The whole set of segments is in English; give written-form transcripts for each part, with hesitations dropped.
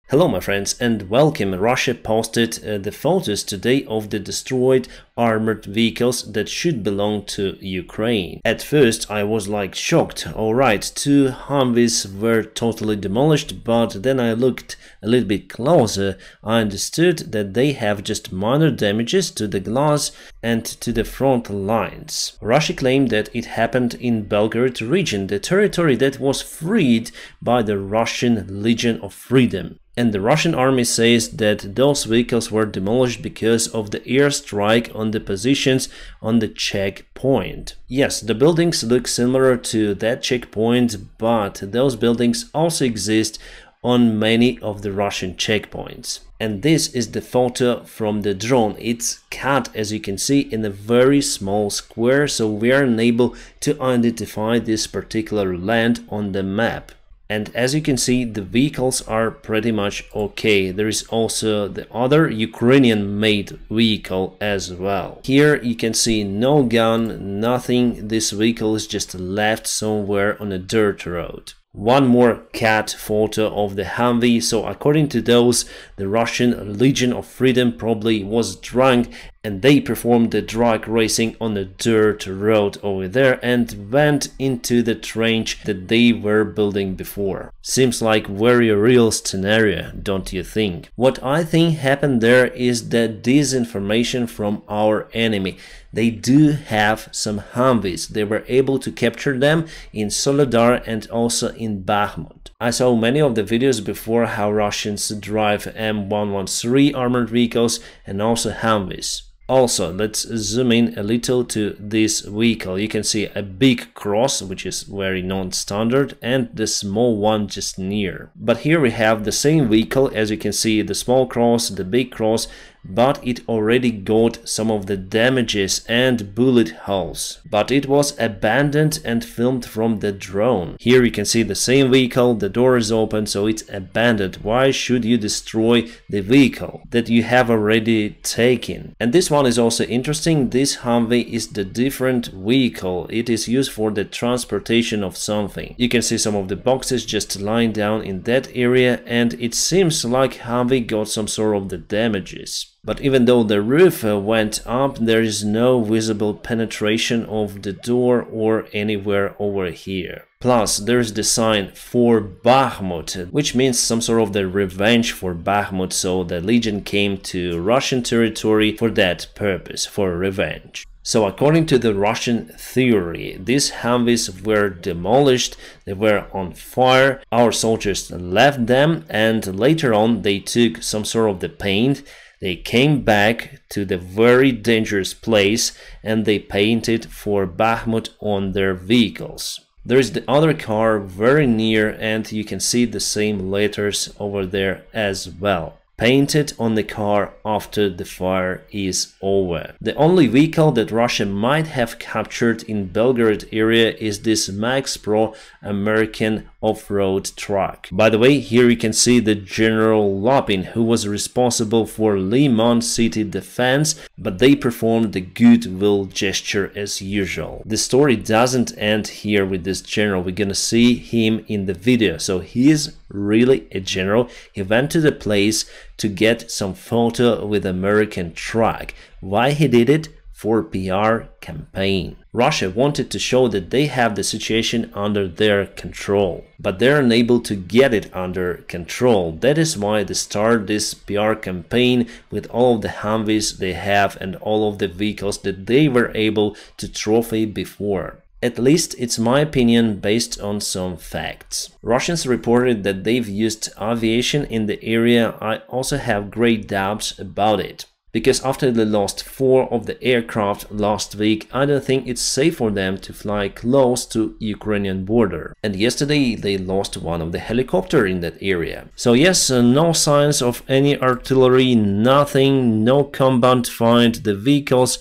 Hello my friends and welcome. Russia posted the photos today of the destroyed armored vehicles that should belong to Ukraine. At first I was like shocked. Alright, two Humvees were totally demolished, but then I looked a little bit closer. I understood that they have just minor damages to the glass and to the front lines. Russia claimed that it happened in Belgorod region, the territory that was freed by the Russian Legion of Freedom. And the Russian army says that those vehicles were demolished because of the airstrike on the positions on the checkpoint. Yes, the buildings look similar to that checkpoint, but those buildings also exist on many of the Russian checkpoints. And this is the photo from the drone. It's cut, as you can see, in a very small square, so we are unable to identify this particular land on the map. And as you can see, the vehicles are pretty much okay. There is also the other Ukrainian-made vehicle as well. Here you can see no gun, nothing. This vehicle is just left somewhere on a dirt road. One more cat photo of the Humvee. So according to those, the Russian Legion of Freedom probably was drunk and they performed the drag racing on the dirt road over there and went into the trench that they were building before. Seems like very real scenario, don't you think? What I think happened there is that disinformation from our enemy. They do have some Humvees. They were able to capture them in Soledar and also in Bakhmut. I saw many of the videos before how Russians drive M113 armored vehicles and also Humvees. Also, let's zoom in a little to this vehicle. You can see a big cross, which is very non-standard, and the small one just near. But here we have the same vehicle, as you can see, the small cross, the big cross, but it already got some of the damages and bullet holes. But it was abandoned and filmed from the drone. Here you can see the same vehicle, the door is open, so it's abandoned. Why should you destroy the vehicle that you have already taken? And this one is also interesting. This Humvee is the different vehicle. It is used for the transportation of something. You can see some of the boxes just lying down in that area, and it seems like Humvee got some sort of the damages. But even though the roof went up, there is no visible penetration of the door or anywhere over here. Plus, there's the sign for Bakhmut, which means some sort of the revenge for Bakhmut, so the Legion came to Russian territory for that purpose, for revenge. So according to the Russian theory, these Humvees were demolished, they were on fire, our soldiers left them, and later on they took some sort of the paint. They came back to the very dangerous place and they painted for Bakhmut on their vehicles. There is the other car very near and you can see the same letters over there as well. Painted on the car after the fire is over. The only vehicle that Russia might have captured in Belgorod area is this Max Pro American off-road truck. By the way, here you can see the General Lapin, who was responsible for Liman city defense, but they performed the goodwill gesture as usual. The story doesn't end here with this general. We're gonna see him in the video. So he is really a general. He went to the place to get some photo with American truck. Why he did it? For PR campaign. Russia wanted to show that they have the situation under their control, but they're unable to get it under control. That is why they start this PR campaign with all of the Humvees they have and all of the vehicles that they were able to trophy before. At least it's my opinion based on some facts. Russians reported that they've used aviation in the area. I also have great doubts about it. Because after they lost 4 of the aircraft last week, I don't think it's safe for them to fly close to Ukrainian border. And yesterday they lost one of the helicopter in that area. So yes, no signs of any artillery, nothing, no combat find. The vehicles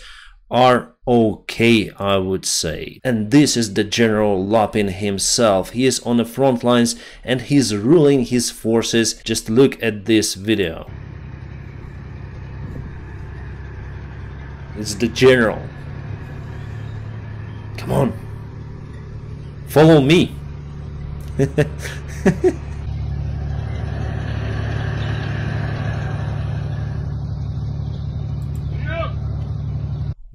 are okay, I would say. And this is the General Lapin himself. He is on the front lines and he's ruling his forces. Just look at this video. It's the general. Come on. Follow me.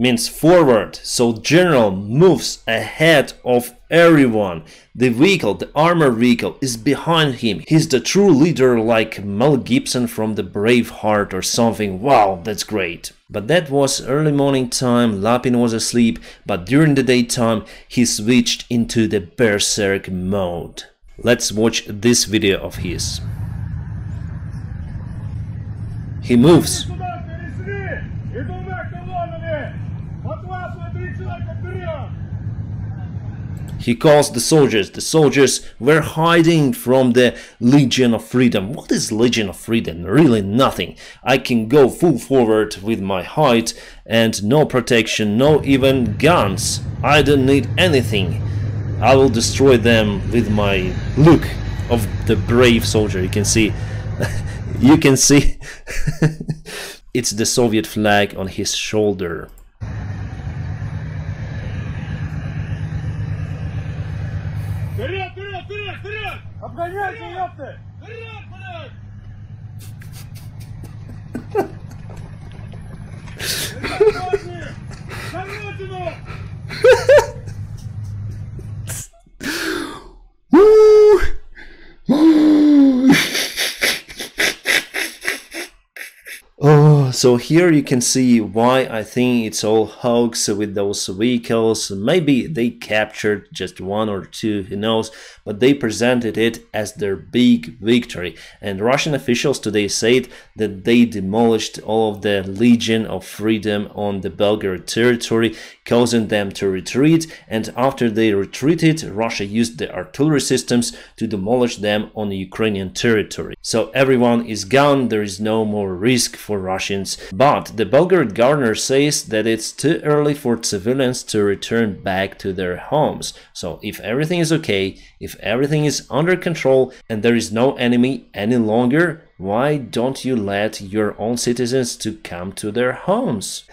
means forward, so general moves ahead of everyone. The vehicle, the armored vehicle, is behind him. He's the true leader, like Mel Gibson from the Braveheart or something. Wow, that's great. But that was early morning time, Lapin was asleep, but during the daytime he switched into the berserk mode. Let's watch this video of his. He moves. He calls the soldiers. The soldiers were hiding from the Legion of Freedom. What is Legion of Freedom? Really nothing. I can go full forward with my height and no protection, no even guns. I don't need anything. I will destroy them with my look of the brave soldier. You can see, you can see, it's the Soviet flag on his shoulder. Вперед, вперед, вперед, вперед! Обгоняйте, ёпты! Вперед, блядь! Вперед, Родину! Oh, so here you can see why I think it's all hoax with those vehicles. Maybe they captured just one or two, who knows, but they presented it as their big victory. And Russian officials today said that they demolished all of the Legion of Freedom on the Belgorod territory, causing them to retreat, and after they retreated, Russia used the artillery systems to demolish them on the Ukrainian territory. So everyone is gone, there is no more risk for Russians. But the Belgorod governor says that it's too early for civilians to return back to their homes. So if everything is okay, if everything is under control and there is no enemy any longer, why don't you let your own citizens to come to their homes?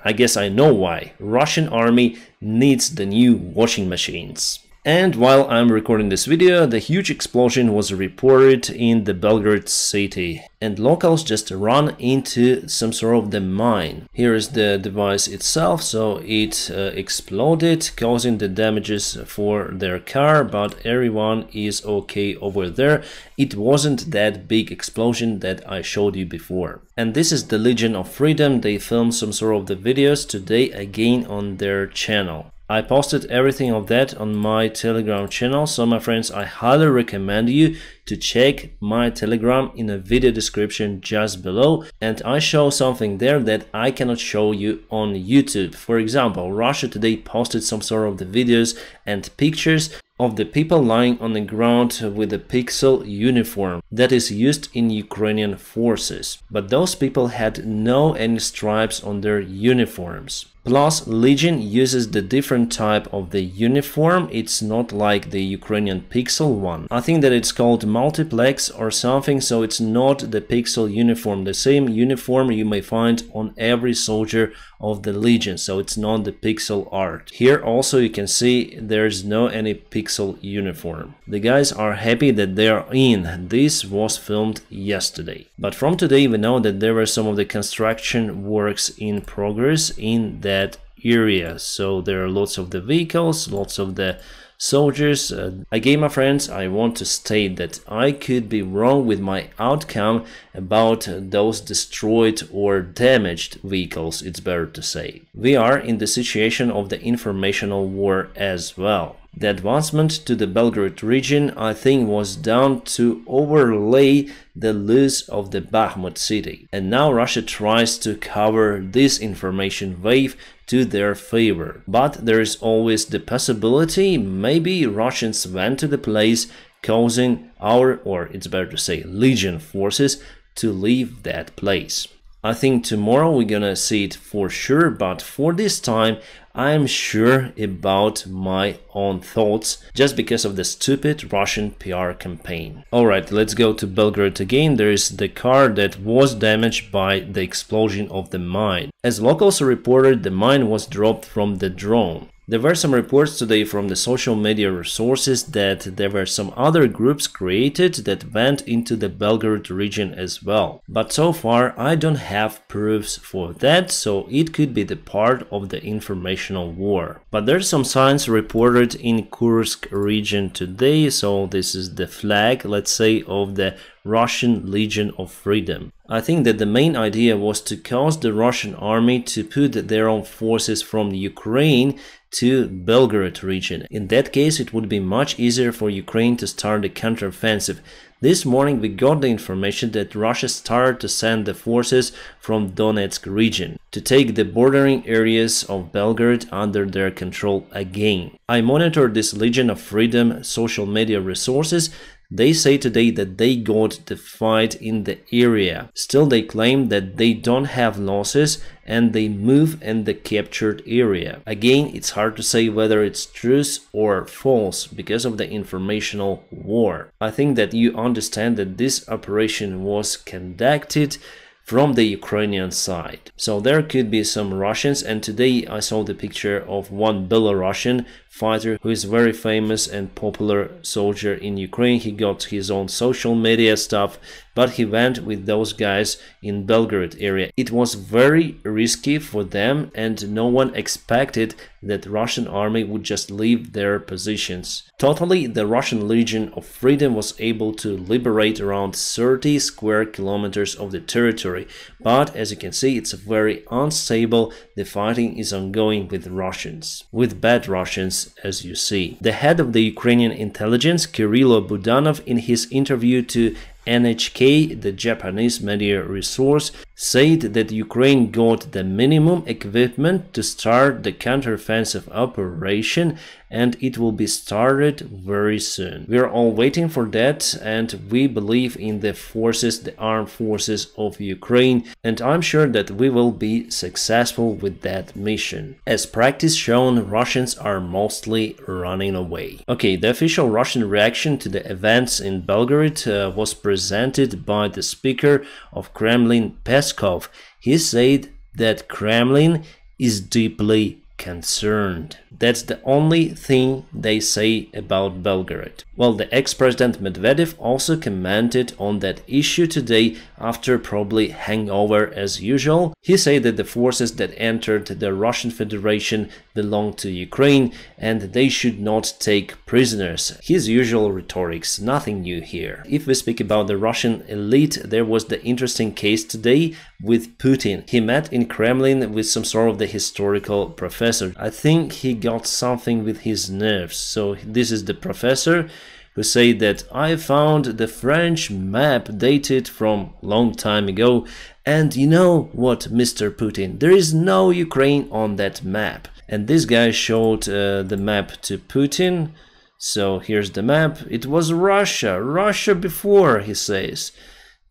I guess I know why. Russian army needs the new washing machines. And while I'm recording this video, the huge explosion was reported in the Belgorod city, and locals just run into some sort of the mine. Here is the device itself, so it exploded, causing the damages for their car, but everyone is okay over there. It wasn't that big explosion that I showed you before. And this is the Legion of Freedom. They filmed some sort of the videos today again on their channel. I posted everything of that on my Telegram channel, so my friends, I highly recommend you to check my Telegram in a video description just below, and I show something there that I cannot show you on YouTube. For example, Russia today posted some sort of the videos and pictures of the people lying on the ground with a pixel uniform that is used in Ukrainian forces, but those people had no any stripes on their uniforms. Plus, Legion uses the different type of the uniform. It's not like the Ukrainian pixel one. I think that it's called multiplex or something, so it's not the pixel uniform. The same uniform you may find on every soldier of the Legion, so it's not the pixel art. Here also you can see there's no any pixel uniform. The guys are happy that they are in. This was filmed yesterday. But from today we know that there were some of the construction works in progress in that area. So there are lots of the vehicles, lots of the soldiers. Again, my friends, I want to state that I could be wrong with my outcome about those destroyed or damaged vehicles, it's better to say. We are in the situation of the informational war as well. The advancement to the Belgorod region, I think, was done to overlay the loss of the Bakhmut city. And now Russia tries to cover this information wave to their favor. But there is always the possibility maybe Russians went to the place, causing our, or it's better to say, Legion forces to leave that place. I think tomorrow we're gonna see it for sure, but for this time I'm sure about my own thoughts just because of the stupid Russian PR campaign. Alright, let's go to Belgorod again. There is the car that was damaged by the explosion of the mine. As locals reported, the mine was dropped from the drone. There were some reports today from the social media resources that there were some other groups created that went into the Belgorod region as well. But so far I don't have proofs for that, so it could be the part of the informational war. But there's some signs reported in Kursk region today, so this is the flag, let's say, of the Russian Legion of Freedom. I think that the main idea was to cause the Russian army to put their own forces from Ukraine to Belgorod region. In that case, it would be much easier for Ukraine to start the counteroffensive. This morning we got the information that Russia started to send the forces from Donetsk region to take the bordering areas of Belgorod under their control again. I monitored this Legion of Freedom social media resources. They say today that they got the fight in the area. Still, they claim that they don't have losses and they move in the captured area. Again, it's hard to say whether it's true or false because of the informational war. I think that you understand that this operation was conducted from the Ukrainian side. So there could be some Russians, and today I saw the picture of one Belarusian fighter who is very famous and popular soldier in Ukraine. He got his own social media stuff, but he went with those guys in Belgorod area. It was very risky for them, and no one expected that Russian army would just leave their positions. Totally, the Russian Legion of Freedom was able to liberate around 30 square kilometers of the territory, but as you can see, it's very unstable. The fighting is ongoing with Russians, with bad Russians, as you see. The head of the Ukrainian intelligence, Kirilo Budanov, in his interview to NHK, the Japanese media resource, said that Ukraine got the minimum equipment to start the counteroffensive operation, and it will be started very soon. We are all waiting for that, and we believe in the forces, the armed forces of Ukraine, and I'm sure that we will be successful with that mission. As practice shown, Russians are mostly running away. Okay, the official Russian reaction to the events in Belgorod was presented by the speaker of Kremlin, Peskov. He said that Kremlin is deeply concerned. That's the only thing they say about Belgorod. Well, the ex-president Medvedev also commented on that issue today after probably hangover as usual. He said that the forces that entered the Russian Federation belong to Ukraine and they should not take prisoners. His usual rhetorics, nothing new here. If we speak about the Russian elite, there was the interesting case today with Putin. He met in Kremlin with some sort of the historical professor. I think he got something with his nerves. So this is the professor who said that I found the French map dated from long time ago, and you know what, Mr. Putin, there is no Ukraine on that map. And this guy showed the map to Putin. So here's the map. It was Russia before, he says.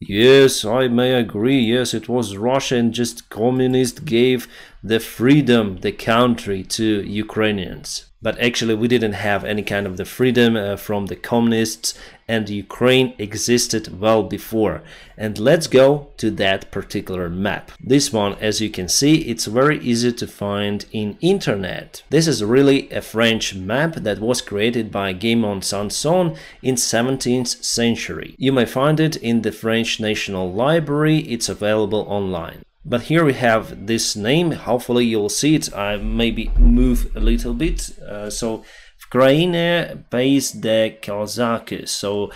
Yes, I may agree. Yes, it was Russia, and just communists gave the freedom, the country, to Ukrainians. But actually we didn't have any kind of the freedom from the communists, and Ukraine existed well before. And let's go to that particular map. This one, as you can see, it's very easy to find in internet. This is really a French map that was created by Gaimon Sanson in 17th century. You may find it in the French National Library. It's available online. But here we have this name. Hopefully you'll see it. I maybe move a little bit. So Ukraine pays the Cossacks. So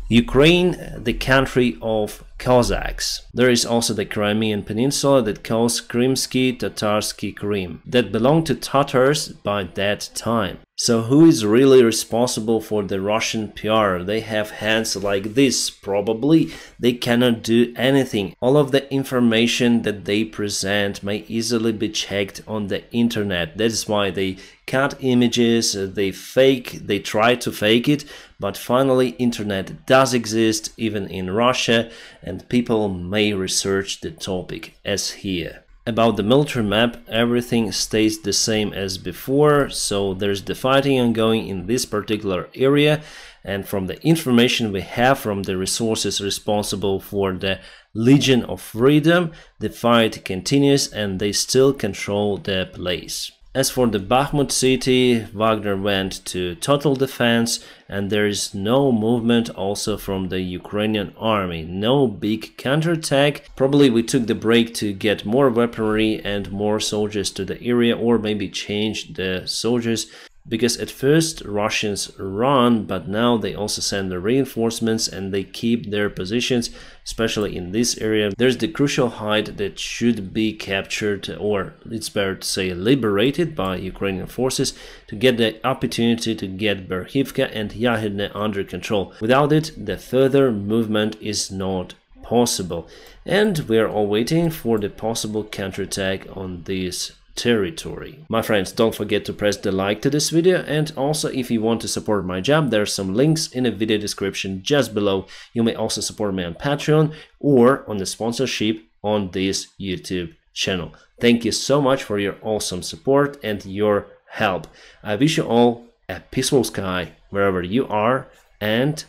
Ukraine, the country of Cossacks. There is also the Crimean Peninsula that calls Krymsky Tatarsky Krim, that belonged to Tatars by that time. So who is really responsible for the Russian PR? They have hands like this, probably. They cannot do anything. All of the information that they present may easily be checked on the internet. That is why they cut images, they try to fake it, but finally internet does exist even in Russia, and people may research the topic as here. About the military map, everything stays the same as before, so there's the fighting ongoing in this particular area, and from the information we have from the resources responsible for the Legion of Freedom, the fight continues and they still control the place. As for the Bakhmut city, Wagner went to total defense, and there is no movement also from the Ukrainian army. No big counterattack. Probably we took the break to get more weaponry and more soldiers to the area, or maybe change the soldiers. Because at first Russians run, but now they also send the reinforcements and they keep their positions, especially in this area. There's the crucial height that should be captured, or it's better to say liberated, by Ukrainian forces to get the opportunity to get Berhivka and Yahidne under control. Without it, the further movement is not possible. And we're all waiting for the possible counterattack on this territory. My friends, don't forget to press the like to this video, and also if you want to support my job, there are some links in the video description just below. You may also support me on Patreon or on the sponsorship on this YouTube channel. Thank you so much for your awesome support and your help. I wish you all a peaceful sky wherever you are, and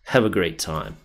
have a great time.